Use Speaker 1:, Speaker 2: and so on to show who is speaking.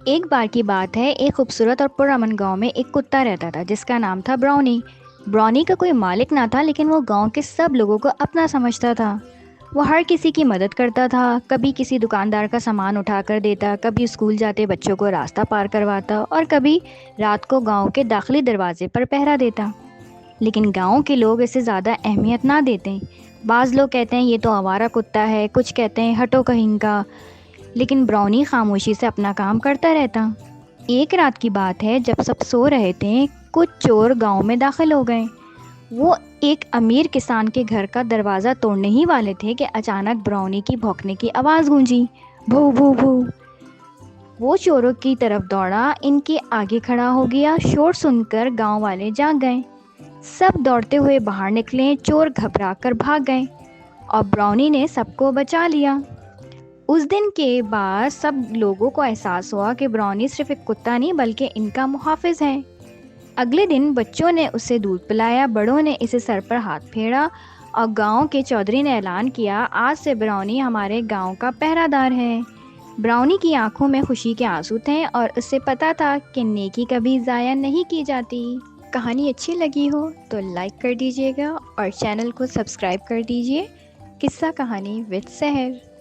Speaker 1: ایک بار کی بات ہے، ایک خوبصورت اور پرامن گاؤں میں ایک کتا رہتا تھا جس کا نام تھا براؤنی۔ براؤنی کا کوئی مالک نہ تھا، لیکن وہ گاؤں کے سب لوگوں کو اپنا سمجھتا تھا۔ وہ ہر کسی کی مدد کرتا تھا، کبھی کسی دکاندار کا سامان اٹھا کر دیتا، کبھی اسکول جاتے بچوں کو راستہ پار کرواتا، اور کبھی رات کو گاؤں کے داخلی دروازے پر پہرا دیتا۔ لیکن گاؤں کے لوگ اسے زیادہ اہمیت نہ دیتے۔ بعض لوگ کہتے ہیں یہ تو آوارہ کتا ہے، کچھ کہتے ہیں ہٹو کہیں کا، لیکن براؤنی خاموشی سے اپنا کام کرتا رہتا۔ ایک رات کی بات ہے، جب سب سو رہے تھے، کچھ چور گاؤں میں داخل ہو گئے۔ وہ ایک امیر کسان کے گھر کا دروازہ توڑنے ہی والے تھے کہ اچانک براؤنی کی بھونکنے کی آواز گونجی، بھو بھو بھو۔ وہ چوروں کی طرف دوڑا، ان کے آگے کھڑا ہو گیا۔ شور سن کر گاؤں والے جاگ گئے، سب دوڑتے ہوئے باہر نکلے۔ چور گھبرا کر بھاگ گئے اور براؤنی نے سب کو بچا لیا۔ اس دن کے بعد سب لوگوں کو احساس ہوا کہ براؤنی صرف ایک کتا نہیں بلکہ ان کا محافظ ہے۔ اگلے دن بچوں نے اسے دودھ پلایا، بڑوں نے اسے سر پر ہاتھ پھیرا، اور گاؤں کے چودھری نے اعلان کیا، آج سے براؤنی ہمارے گاؤں کا پہرا دار ہے۔ براؤنی کی آنکھوں میں خوشی کے آنسو تھے، اور اسے پتا تھا کہ نیکی کبھی ضائع نہیں کی جاتی۔ کہانی اچھی لگی ہو تو لائک کر دیجیے گا اور چینل کو سبسکرائب کر دیجیے۔ قصہ کہانی وتھ سحر۔